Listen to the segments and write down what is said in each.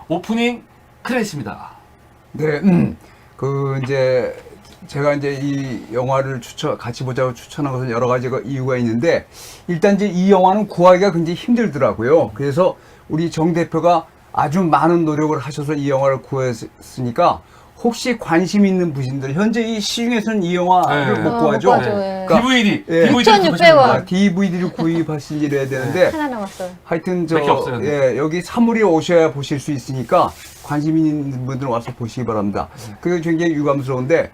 오프닝 크레딧입니다. 네, 이제 제가 이제 이 영화를 같이 보자고 추천한 것은 여러 가지 이유가 있는데, 일단 이제 이 영화는 구하기가 굉장히 힘들더라고요. 그래서 우리 정 대표가 아주 많은 노력을 하셔서 이 영화를 구했으니까, 혹시 관심 있는 분들, 현재 이 시중에서는 이 영화를 못 구하죠. 못 구하죠, 예. DVD, 예. 6,600원. DVD를 구입하신지 해야 되는데, 하나 남았어요. 하여튼 밖에 없어요, 예, 여기 사물이 오셔야 보실 수 있으니까 관심 있는 분들은 와서 보시기 바랍니다. 그게 굉장히 유감스러운데,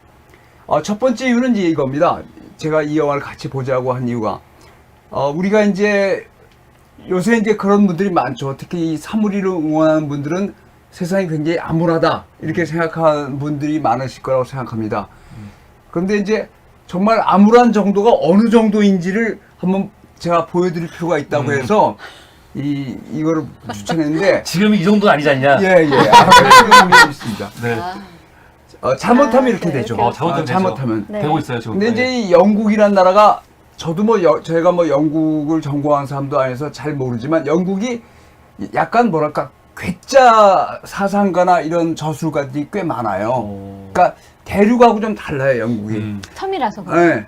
첫 번째 이유는 이제 이겁니다. 제가 이 영화를 같이 보자고 한 이유가, 우리가 이제 요새 이제 그런 분들이 많죠. 특히 이 사물이를 응원하는 분들은 세상이 굉장히 암울하다 이렇게 생각하는 분들이 많으실 거라고 생각합니다. 그런데 이제 정말 암울한 정도가 어느 정도인지를 한번 제가 보여드릴 필요가 있다고 해서 이거를 추천했는데, 지금 이 정도는 아니지 않냐? 예. 지금 있습니다. 네. 잘못하면 이렇게 네, 되죠. 이렇게 잘못하면 되죠. 잘못하면. 네. 되고 있어요 지금. 근데 이제 이 영국이란 나라가, 저도 제가 영국을 전공한 사람도 아니어서 잘 모르지만, 영국이 약간 뭐랄까 괴짜 사상가나 이런 저술가들이 꽤 많아요. 그러니까 대륙하고 좀 달라요, 영국이. 섬이라서. 네.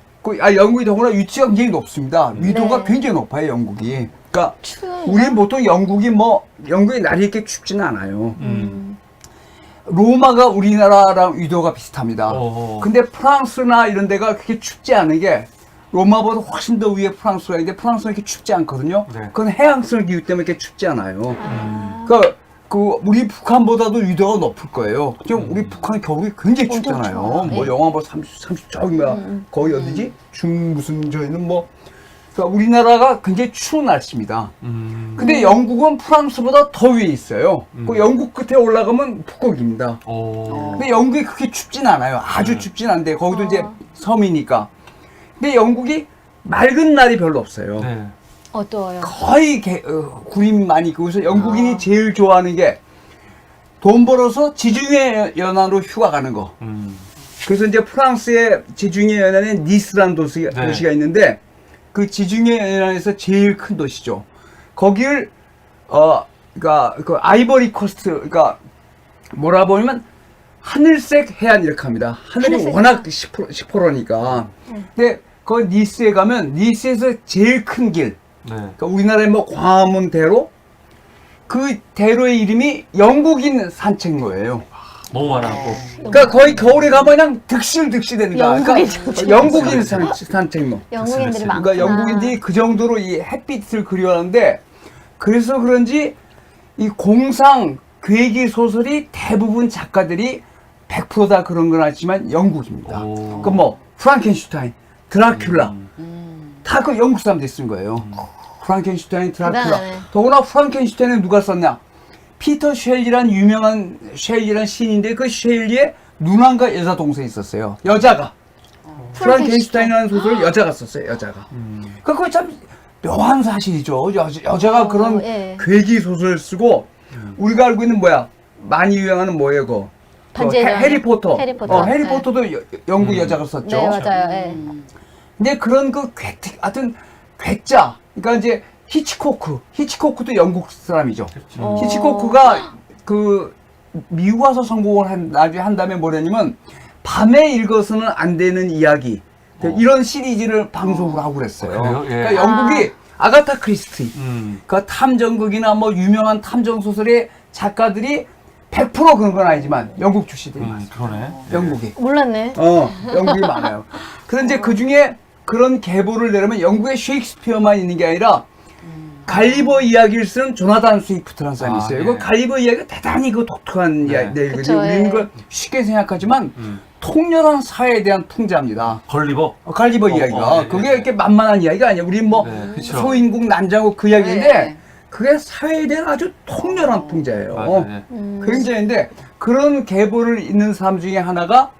영국이 더구나 위치가 굉장히 높습니다. 위도가 네. 굉장히 높아요, 영국이. 그러니까 추워요. 우리는 보통 영국이 날이 이렇게 춥지는 않아요. 로마가 우리나라랑 위도가 비슷합니다. 근데 프랑스나 이런 데가 그렇게 춥지 않은 게, 로마보다 훨씬 더 위에 프랑스가 있는데, 프랑스는 이렇게 춥지 않거든요. 네. 그건 해양성 기후 때문에 이렇게 춥지 않아요. 그러니까 우리 북한보다도 위도가 높을 거예요. 지금 우리 북한 겨울이 굉장히 엄청 춥잖아요. 추워요. 뭐 영하 30 저기 거기 어디지? 저희는 그러니까 우리나라가 굉장히 추운 날씨입니다. 근데 영국은 프랑스보다 더 위에 있어요. 그 영국 끝에 올라가면 북극입니다. 근데 영국이 그렇게 춥진 않아요. 아주 춥진 않은데, 거기도 이제 섬이니까. 근데 영국이 맑은 날이 별로 없어요. 네. 어두워요. 거의 구름이 많이 있고, 그래서 영국인이 제일 좋아하는 게 돈 벌어서 지중해 연안으로 휴가 가는 거. 그래서 이제 프랑스의 지중해 연안에 니스라는 도시가 있는데, 그 지중해 연안에서 제일 큰 도시죠. 거기를 그러니까 그 아이보리 코스트, 그러니까 뭐라 보면 하늘색 해안 이렇게 합니다. 하늘이 하늘색 워낙 시퍼러니까. 근데 그 니스에 가면 니스에서 제일 큰 길, 네. 그러니까 우리나라의 광화문 대로, 그 대로의 이름이 영국인 산책로예요. 너무 많아갖고. 그러니까 거의 겨울에 가면 그냥 득실득실되는 거야. 영국인 그러니까 영국인 산책로. 영국인들이 많구나. 그러니까 영국인들이 그 정도로 이 햇빛을 그리워하는데, 그래서 그런지 이 공상 괴기 소설이 대부분 작가들이 100% 다 그런 건 아니지만 영국입니다. 그러니까 프랑켄슈타인, 드라큘라 다 그 영국 사람들이 쓴 거예요. 프랑켄슈타인, 드라큘라. 대단하네. 더구나 프랑켄슈타인은 누가 썼냐? 피터 쉘리란 유명한 쉘리란 시인인데, 그 쉘리의 누나가 여자 동생이 있었어요. 여자가. 프랑켄슈타인이라는 소설을 여자가 썼어요. 여자가. 그거 참 묘한 사실이죠. 여자가 그런 예. 괴기 소설을 쓰고, 우리가 알고 있는 많이 유행하는 뭐예요, 그거? 반지의 제왕. 해리포터. 해리포터. 해리포터도 영국 여자가 썼죠. 네, 맞아요. 예. 근데 그런 하여튼 괴짜. 그러니까 이제 히치코크도 영국 사람이죠. 히치코크가 미국 와서 성공을 나중에 한 다음에 뭐냐면, 밤에 읽어서는 안 되는 이야기, 이런 시리즈를 방송을 하고 그랬어요. 그래요? 예. 그러니까 영국이 아가타 크리스티, 그 탐정극이나 유명한 탐정 소설의 작가들이 100% 그런 건 아니지만 영국 출신들이 많아요. 그러네. 영국이. 몰랐네. 영국이 많아요. 그런데 그 중에 그런 계보를 내려면 영국의 셰익스피어만 있는 게 아니라, 갈리버 이야기를 쓰는 조나단 스위프트라는 사람이 있어요. 네. 그 갈리버 이야기가 대단히 독특한 내용이거든요. 그쵸, 우리는 예. 그걸 쉽게 생각하지만 통렬한 사회에 대한 풍자입니다. 걸리버. 갈리버 이야기가. 네, 그게 네. 이렇게 만만한 이야기가 아니에요. 우리는 네, 그쵸. 소인국 난장국 그 이야기인데, 네. 그게 사회에 대한 아주 통렬한 풍자예요. 맞아요. 네. 굉장한데, 그런 계보를 잇는 사람 중에 하나가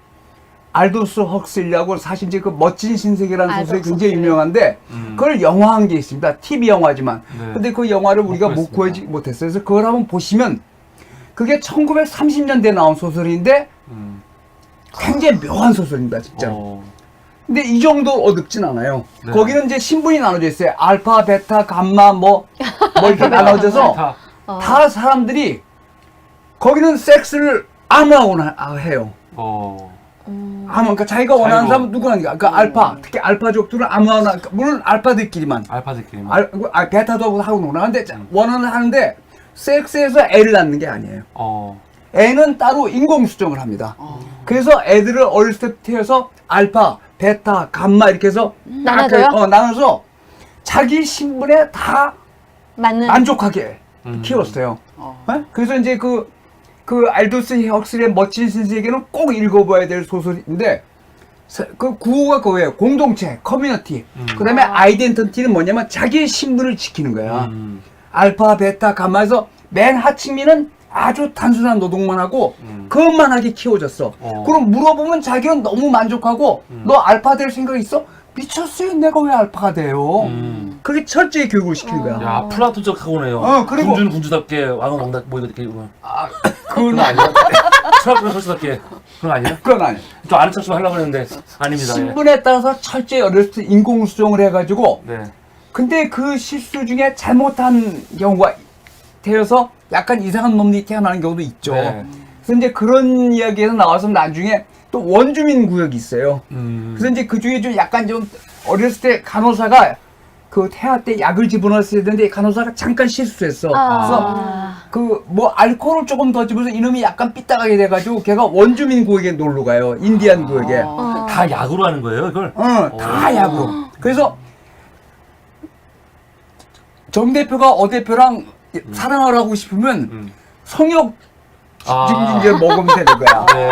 알도스 헉슬리하고, 사실 이제 그 멋진 신세계라는 소설이 알도스 굉장히 헉슬리. 유명한데, 그걸 영화한 게 있습니다. TV 영화지만. 네. 근데 그 영화를 우리가 못 구했습니다. 구하지 못했어요. 그래서 그걸 한번 보시면, 그게 1930년대에 나온 소설인데, 굉장히 묘한 소설입니다, 진짜. 근데 이 정도 어둡진 않아요. 네. 거기는 이제 신분이 나눠져 있어요. 알파, 베타, 감마, 이렇게 나눠져서, 다 사람들이 거기는 섹스를 아무나 해요. 어. 그러니까 자기가 원하는 자유로. 사람 누구나. 그러니까 알파, 특히 알파족들은 아무나, 그러니까 물론 알파들끼리만. 알파들끼리만. 베타도 하고 노나. 근데 원하는 하는데 섹스에서 애를 낳는 게 아니에요. 어. 애는 따로 인공수정을 합니다. 그래서 애들을 어렸을 때부터 태워서 알파, 베타, 감마 이렇게 해서 나눠줘요? 나눠서 자기 신분에 다 맞는. 만족하게 키웠어요. 네? 그래서 이제 그 알도스 헉슬리의 멋진 신세계는 꼭 읽어봐야 될 소설인데 그 구호가 그거예요. 공동체, 커뮤니티. 그 다음에 아이덴티티는 뭐냐면 자기의 신분을 지키는 거야. 알파, 베타, 감마에서 맨 하층민은 아주 단순한 노동만 하고 그것만 하게 키워졌어. 그럼 물어보면 자기는 너무 만족하고 너 알파 될 생각 있어? 미쳤어요. 내가 왜 알파가 돼요? 그렇게 철저히 교육을 시키는 거야. 야, 플라톤적 사고네요. 그리고- 군주는 군주답게, 왕은 왕답게, 뭐 이렇게. 그건 아니야. 철학은 철수답게. 그건 아니야? 그건 아니야. 좀 아는 척 좀 하려고 했는데, 아닙니다. 예. 신분에 따라서 철저히 어렸을 때 인공수정을 해가지고 네. 근데 그 실수 중에 잘못한 경우가 되어서 약간 이상한 놈들이 태어나는 경우도 있죠. 네. 그래서 이제 그런 이야기에서 나와서 나중에 또 원주민 구역이 있어요. 음. 그래서 이제 그 중에 좀 약간 좀 어렸을 때 간호사가 그 태아 때 약을 집어넣었어야 되는데 간호사가 잠깐 실수했어. 그래서 그 뭐 알코올을 조금 더 집어서 이놈이 약간 삐딱하게 돼가지고 걔가 원주민 구역에 놀러 가요. 인디안 구역에. 다 약으로 하는 거예요, 이걸? 다 약으로. 그래서 정 대표가 어 대표랑 사랑을 하고 싶으면 성욕 증진제를 먹으면 되는 거야. 네.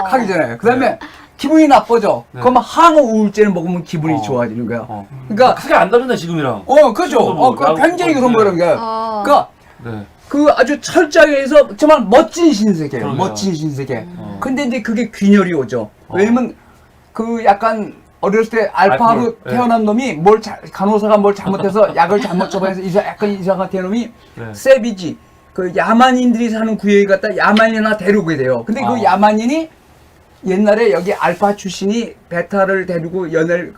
하기 전에. 그 다음에 기분이 나빠져. 네. 그러면 항우 우울제를 먹으면 기분이 좋아지는 거야. 그러니까 크게 안 다르네, 지금이랑. 그죠. 뭐, 그 굉장히 그런 거라는 거야. 그러니까 네. 그 아주 철저하게 해서 정말 멋진 신세계예요. 그러게요. 멋진 신세계. 근데 이제 그게 균열이 오죠. 왜냐면 그 약간 어렸을 때 알파로 알코올, 네. 태어난 놈이 간호사가 뭘 잘못해서 약을 잘못 처방해서 약간 이상한 태어난 놈이 네. 세비지 그 야만인들이 사는 구역에 갔다 야만인 하나 데리고 돼요. 근데 그 야만인이 옛날에 여기 알파 출신이 베타를 데리고 연애를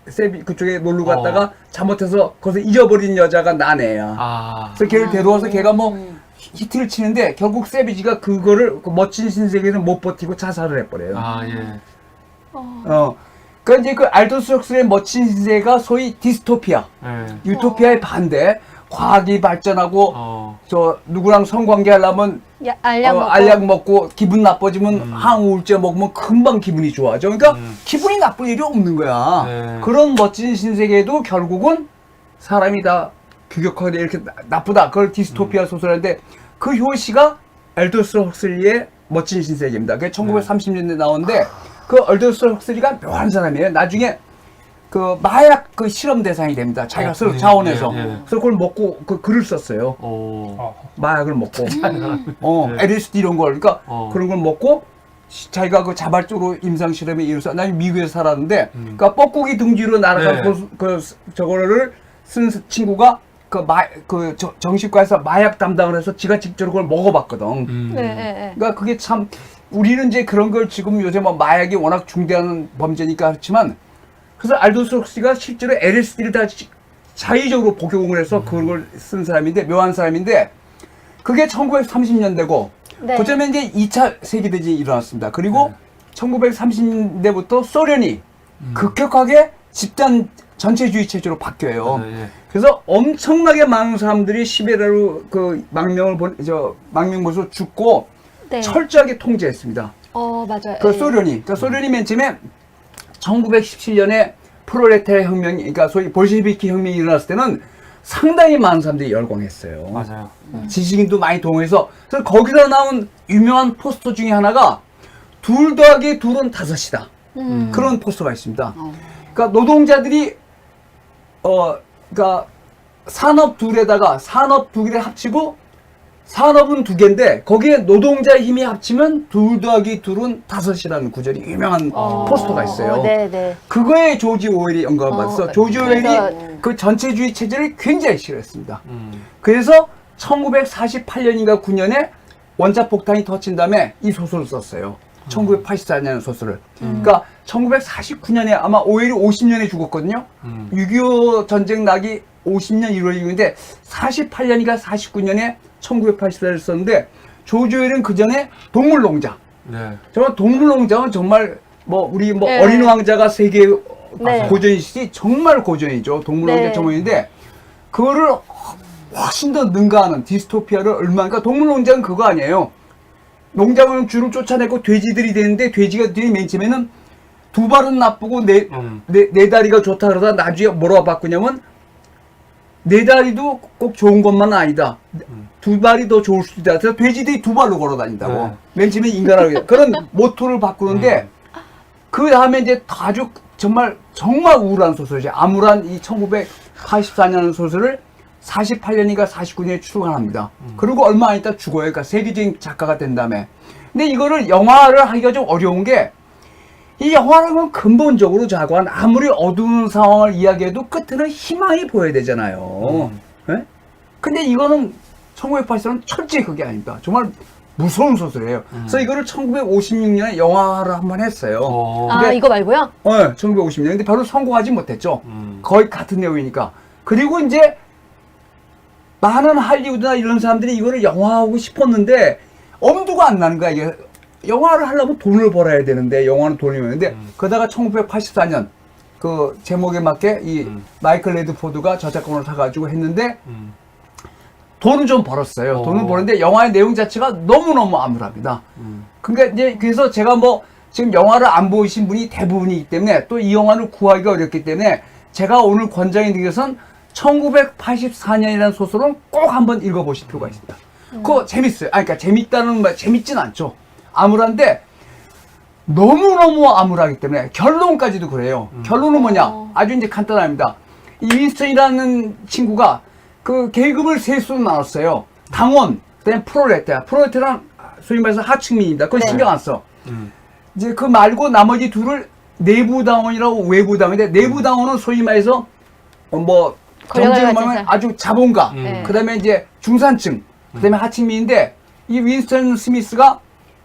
세비 그쪽에 놀러 갔다가 잘못해서 거기서 잊어버린 여자가 나네야. 그래서 걔를 데려와서 걔가 뭐 히트를 치는데 결국 세비지가 그거를 그 멋진 신세계에서 못 버티고 자살을 해버려요. 예. 그러니까 이제 그 알도스 헉슬리의 멋진 신세계가 소위 디스토피아, 예. 유토피아의 반대. 과학이 발전하고 저 누구랑 성관계 하려면 알약 먹고 기분 나빠지면 항우울제 먹으면 금방 기분이 좋아져. 그러니까 기분이 나쁠 일이 없는 거야. 네. 그런 멋진 신세계도 결국은 사람이 다 규격화돼 이렇게 나쁘다. 그걸 디스토피아 소설인데 그 효시가 알도스 헉슬리의 멋진 신세계입니다. 그게 1930년대 나오는데 그 알도스 헉슬리가 묘한 사람이에요. 나중에 그 마약 그 실험 대상이 됩니다. 자기가 스스로 자원해서. 그래서 그걸 먹고 그 글을 썼어요. 마약을 먹고. LSD 이런 걸. 그러니까 그런 걸 먹고 자기가 그 자발적으로 임상 실험에 이르러서 난 미국에서 살았는데 그러니까 뻐꾸기 둥지로 날아간 저거를 쓴 친구가 정신과에서 마약 담당을 해서 지가 직접 그걸 먹어봤거든. 그러니까 그게 참 우리는 이제 그런 걸 지금 요새 뭐 마약이 워낙 중대한 범죄니까 그렇지만 그래서 알도스 헉슬리가 실제로 LSD를 다 자의적으로 복용을 해서 그걸 쓴 사람인데 묘한 사람인데 그게 1930년대고 그쯤에 이제 2차 세계대전이 일어났습니다. 그리고 1930년대부터 소련이 급격하게 집단 전체주의 체제로 바뀌어요. 그래서 엄청나게 많은 사람들이 시베리아로 그 망명으로 죽고 철저하게 통제했습니다. 맞아요. 그 소련이. 그러니까 소련이 맨 처음에 1917년에 프롤레타리아 혁명이, 그러니까 소위 볼셰비키 혁명이 일어났을 때는 상당히 많은 사람들이 열광했어요. 맞아요. 지식인도 많이 동원해서. 그래서 거기서 나온 유명한 포스터 중에 하나가 2 더하기 2는 5이다. 그런 포스터가 있습니다. 그러니까 노동자들이, 그러니까 산업 둘에다가 산업 2개를 합치고 산업은 2개인데 거기에 노동자의 힘이 합치면 2 더하기 2는 5이라는 구절이 유명한 포스터가 있어요. 그거에 조지 오웰이 영감을 받았어. 조지 오웰이 그 전체주의 체제를 굉장히 싫어했습니다. 그래서 1948년인가 9년에 원자폭탄이 터진 다음에 이 소설을 썼어요. 1984년 소설을. 그러니까 1949년에 아마 오웰이 50년에 죽었거든요. 6.25 전쟁 나기 50년 1월 6일인데 48년인가 49년에 1984년을 썼는데 조조엘은 그 전에 동물농장. 네. 정말 동물농장은 정말 뭐 우리 뭐 네. 어린 왕자가 세계 네. 고전이시지 정말 고전이죠. 동물농장 네. 전문인데 그거를 훨씬 더 능가하는 디스토피아를 얼마나 동물농장은 그거 아니에요. 농장은 주로 쫓아내고 돼지들이 되는데 돼지가 맨 처음에는 두 발은 나쁘고 네 다리가 좋다 그러다 나중에 뭐라고 바꾸냐면 네 다리도 꼭 좋은 것만은 아니다. 두 발이 더 좋을 수도 있다. 그래서 돼지들이 두 발로 걸어 다닌다고. 네. 맨 처음에 인간하고 그런 모토를 바꾸는데 그 다음에 이제 아주 정말 우울한 소설이죠. 암울한 이 1984년 소설을 48년인가 49년에 출간합니다. 그리고 얼마 안 있다 죽어요. 그러니까 세계적인 작가가 된 다음에. 근데 이거를 영화를 하기가 좀 어려운 게 이 영화라는 건 근본적으로 자고한 아무리 어두운 상황을 이야기해도 끝에는 희망이 보여야 되잖아요. 예? 근데 이거는 1984년 철저히 그게 아닙니다. 정말 무서운 소설이에요. 그래서 이거를 1956년에 영화를 한번 했어요. 아, 근데- 이거 말고요? 1956년. 근데 별로 성공하지 못했죠. 거의 같은 내용이니까. 그리고 이제 많은 할리우드나 이런 사람들이 이거를 영화하고 싶었는데 엄두가 안 나는 거야. 이게 영화를 하려면 돈을 벌어야 되는데 영화는 돈이 없는데 그러다가 1984년 그 제목에 맞게 이 마이클 레드포드가 저작권을 사가지고 했는데 돈은 좀 벌었어요. 돈을 버는데 영화의 내용 자체가 너무너무 암울합니다. 그러니까 이제 그래서 제가 뭐 지금 영화를 안 보신 분이 대부분이기 때문에 또 이 영화를 구하기가 어렵기 때문에 제가 오늘 권장해 드린 것은 1984년이라는 소설은 꼭 한번 읽어보실 필요가 있습니다. 그거 재밌어요. 그러니까 재밌다는 말, 재밌진 않죠. 암울한데 너무너무 암울하기 때문에 결론까지도 그래요. 결론은 뭐냐? 아주 이제 간단합니다. 이 윈스턴이라는 친구가 그 계급을 세 수로 나눴어요. 당원, 그다음에 프롤레타리아 소위 말해서 하층민입니다. 그건 신경 안 써. 이제 그 말고 나머지 둘을 내부 당원이라고 외부 당원인데 내부 당원은 소위 말해서 뭐 정쟁을 말하면 아주 자본가, 그다음에 이제 중산층, 그다음에 하층민인데 이 윈스턴 스미스가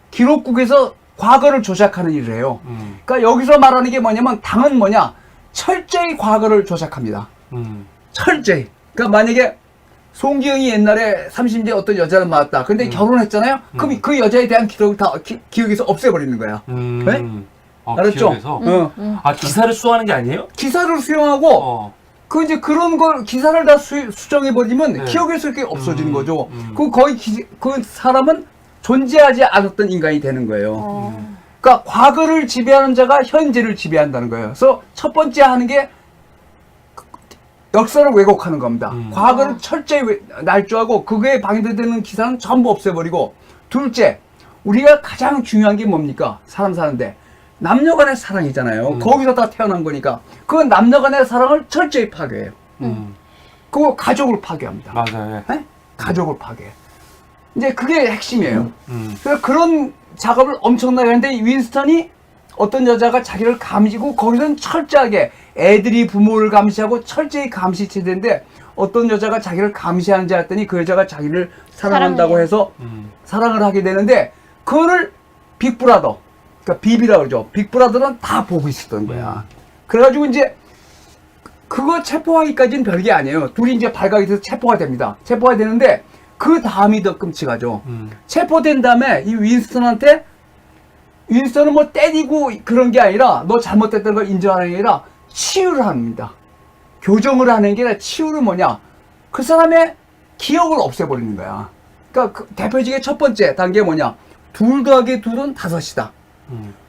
기록국에서 과거를 조작하는 일을 해요. 그러니까 여기서 말하는 게 뭐냐면 당은 뭐냐? 철저히 과거를 조작합니다. 철저히. 그러니까 만약에 송기영이 옛날에 30대 어떤 여자를 만났다. 근데 결혼했잖아요? 그럼 그 여자에 대한 기록을 다 기억에서 없애버리는 거야. 네? 알았죠? 기억에서? 아, 기사를 수하는 게 아니에요? 기사를 수용하고 그 이제 그런 걸 기사를 다 수정해버리면 네. 기억에서 이렇게 없어지는 거죠. 그 거의 그 사람은 존재하지 않았던 인간이 되는 거예요. 그러니까 과거를 지배하는 자가 현재를 지배한다는 거예요. 그래서 첫 번째 하는 게 역사를 왜곡하는 겁니다. 과거를 철저히 날조하고 그거에 방해되는 기사는 전부 없애버리고 둘째, 우리가 가장 중요한 게 뭡니까? 사람 사는데 남녀 간의 사랑이잖아요. 거기서 다 태어난 거니까 그 남녀 간의 사랑을 철저히 파괴해요. 그거 가족을 파괴합니다. 맞아요. 네? 가족을 파괴해. 이제 그게 핵심이에요. 그래서 그런 작업을 엄청나게 하는데 윈스턴이 어떤 여자가 자기를 감시고 거기서는 철저하게 애들이 부모를 감시하고 철저히 감시 체제인데 어떤 여자가 자기를 감시하는 줄 알았더니 그 여자가 자기를 사랑한다고 해서 사랑을 하게 되는데 그거를 빅브라더, 그러니까 비비라고 그러죠. 빅브라더는 다 보고 있었던 거야. 그래가지고 이제 그거 체포하기까지는 별게 아니에요. 둘이 이제 발각이 돼서 체포가 됩니다. 체포가 되는데 그 다음이 더 끔찍하죠. 체포된 다음에 이 윈스턴은 뭐 때리고 그런 게 아니라 너 잘못됐다는 걸 인정하는 게 아니라 치유를 합니다. 교정을 하는 게 아니라 치유를 뭐냐? 그 사람의 기억을 없애버리는 거야. 그러니까 그 대표적인 첫 번째 단계 뭐냐? 2 더하기 2는 5이다.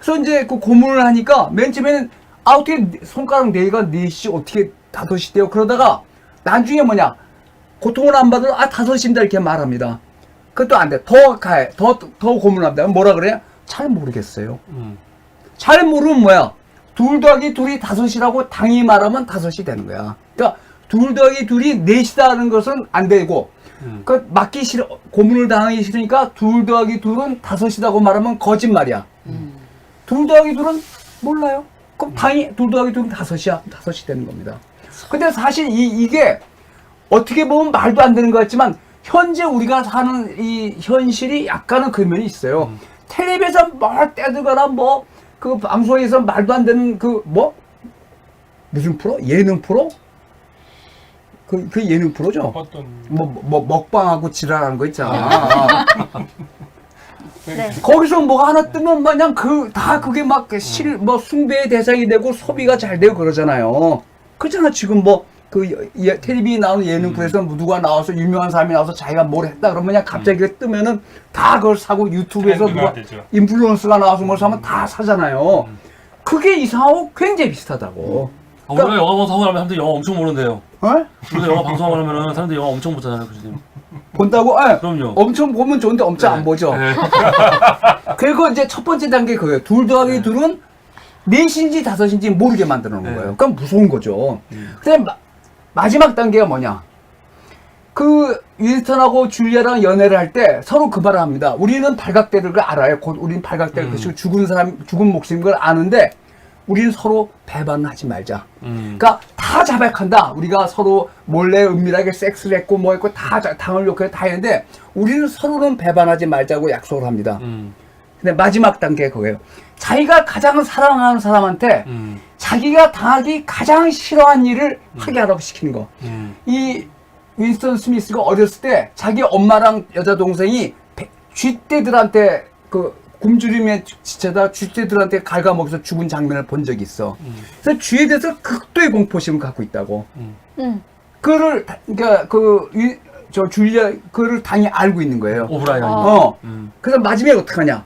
그래서 이제 그 고문을 하니까 맨 처음에는 어떻게 손가락 4개가 4시 어떻게 5이 돼요? 그러다가 나중에 뭐냐? 고통을 안 받으러 5입니다 이렇게 말합니다. 그것도 안 돼. 더 가해. 더 고문합니다. 뭐라 그래요? 잘 모르겠어요. 잘 모르면 뭐야? 2 더하기 2이 5이라고 당이 말하면 5이 되는 거야. 그러니까 2 더하기 2이 4이다는 것은 안 되고 그 맞기 싫어. 고문을 당하기 싫으니까 2 더하기 2는 5이라고 말하면 거짓말이야. 2 더하기 2는 몰라요. 그럼 당이 2 더하기 2는 5이 되는 겁니다. 근데 사실 이게 어떻게 보면 말도 안 되는 것 같지만 현재 우리가 사는 이 현실이 약간은 그 면이 있어요. 텔레비에서 뭘 떼들거나 뭐 그 방송에서 말도 안 되는 그 뭐 무슨 프로? 예능 프로? 그 예능 프로죠. 어떤 뭐 먹방하고 지랄하는 거 있잖아. 네. 거기서 뭐가 하나 뜨면 마냥 다 그게 막 뭐 숭배의 대상이 되고 소비가 잘 되고 그러잖아요. 그렇잖아. 지금 뭐 텔레비에 나오는 예능 프로에서 누가 나와서 유명한 사람이 나와서 자기가 뭘 했다 그러면 그냥 갑자기 그게 뜨면은 다 그걸 사고 유튜브에서 트렌드가 누가 되죠. 인플루언서가 나와서 뭘 사면 다 사잖아요. 그게 이상하고 굉장히 비슷하다고. 우리가 영화 방송을 하면 사람들이 영화 엄청 모른대요. 어? 우리가 영화 방송을 하면 사람들이 영화 엄청 보잖아요, 교수님. 본다고? 예. 그럼요. 엄청 보면 좋은데 엄청 안 보죠. 네. 그리고 이제 첫 번째 단계 그거예요. 둘 더하기 둘은 넷인지 다섯인지 모르게 만들어 놓은 네. 거예요. 그럼 무서운 거죠. 근데 마지막 단계가 뭐냐? 그 윈스턴하고 줄리아랑 연애를 할 때 서로 그 말을 합니다. 우리는 발각될 걸 알아요. 곧 우리는 발각될 것이고 죽은 목숨인 걸 아는데 우리는 서로 배반을 하지 말자. 그러니까 다 자백한다. 우리가 서로 몰래 은밀하게 섹스를 했고 뭐 했고 다 당을 욕해 다 했는데 우리는 서로는 배반하지 말자고 약속을 합니다. 근데 마지막 단계 그거예요. 자기가 가장 사랑하는 사람한테 자기가 당하기 가장 싫어하는 일을 하게 하라고 시키는 거. 이 윈스턴 스미스가 어렸을 때 자기 엄마랑 여자 동생이 쥐떼들한테 굶주림에 지쳐다 쥐떼들한테 갉아먹여서 죽은 장면을 본 적이 있어. 그래서 쥐에 대해서 극도의 공포심을 갖고 있다고. 그거를 그러니까 저 줄리아 그거를 당연히 알고 있는 거예요. 오브라이언이. 그래서 마지막에 어떡하냐?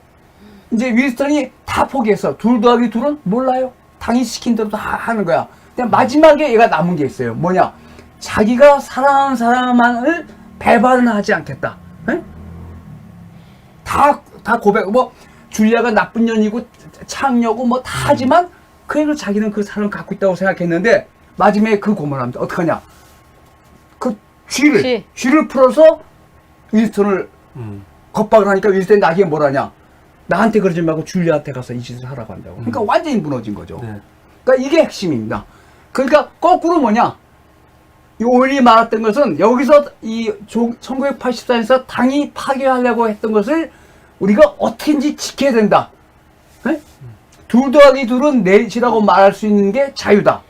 이제 윈스턴이 다 포기해서 둘 더하기 둘은 몰라요. 당이 시킨 대로 다 하는 거야. 근데 마지막에 얘가 남은 게 있어요. 뭐냐? 자기가 사랑하는 사람을 배반을 하지 않겠다. 에? 다 고백. 뭐 줄리아가 나쁜 년이고 창녀고 뭐 다 하지만 그래도 자기는 그 사람을 갖고 있다고 생각했는데 마지막에 그 고문을 합니다. 어떡하냐? 그 쥐를 풀어서 윈스턴을 겁박을 하니까 윈스턴이 나에게 뭐라냐? 나한테 그러지 말고 줄리아한테 가서 이 짓을 하라고 한다고. 그러니까 완전히 무너진 거죠. 네. 그러니까 이게 핵심입니다. 그러니까 거꾸로 뭐냐? 이 오일이 말했던 것은 여기서 이 1984년에서 당이 파괴하려고 했던 것을 우리가 어떻게든지 지켜야 된다. 네? 둘 더하기 둘은 넷이라고 말할 수 있는 게 자유다.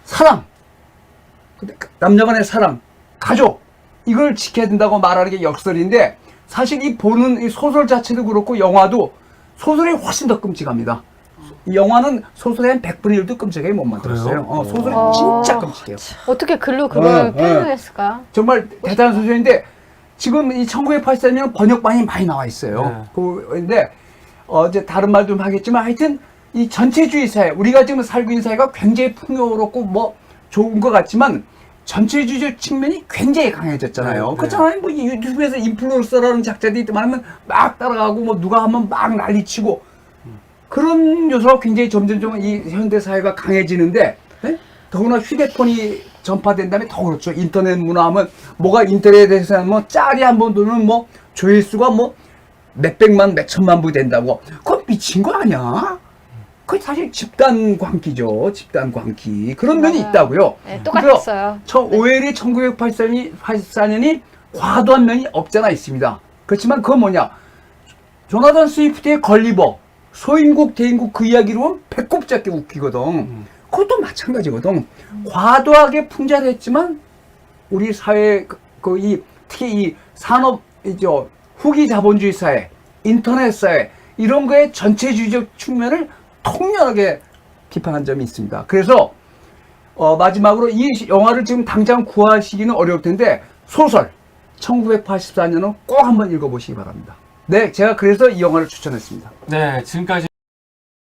사랑, 남녀 간의 사랑, 가족 이걸 지켜야 된다고 말하는 게 역설인데 사실 이 보는 이 소설 자체도 그렇고 영화도 소설이 훨씬 더 끔찍합니다. 이 영화는 소설의 한 100분의 1도 끔찍하게 못 만들었어요. 그래요? 소설은 진짜 끔찍해요. 어떻게 글로 그걸 네, 표현했을까? 정말 대단한 소설인데 지금 이 1984년 번역반이 많이 나와 있어요. 근데 이제 다른 말 좀 하겠지만 하여튼 이 전체주의 사회 우리가 지금 살고 있는 사회가 굉장히 풍요롭고 뭐 좋은 것 같지만 전체주의적 측면이 굉장히 강해졌잖아요. 네. 그렇잖아요. 뭐 유튜브에서 인플루언서라는 작자들이 많으면 막 따라가고 뭐 누가 하면 막 난리치고 그런 요소가 굉장히 점점 이 현대 사회가 강해지는데 네? 더구나 휴대폰이 전파된 다음에 더 그렇죠. 인터넷 문화하면 뭐가 인터넷에서 뭐 짤이 한 번 도는 뭐 조회수가 뭐 몇백만 몇천만 부 된다고 그건 미친 거 아니야? 그게 사실 집단 광기죠. 집단 광기 그런 면이 맞아요. 있다고요. 네, 똑같았어요. 오웰이 1984년이 과도한 면이 없잖아 있습니다. 그렇지만 그건 뭐냐? 조나단 스위프트의 걸리버 소인국 대인국 그 이야기로 하면 배꼽 잡게 웃기거든. 그것도 마찬가지거든. 과도하게 풍자를 했지만 우리 사회 특히 이 산업 후기 자본주의 사회, 인터넷 사회 이런 거의 전체주의적 측면을 통렬하게 비판한 점이 있습니다. 그래서 마지막으로 이 영화를 지금 당장 구하시기는 어려울 텐데 소설 1984년은 꼭 한번 읽어보시기 바랍니다. 네, 제가 그래서 이 영화를 추천했습니다. 네, 지금까지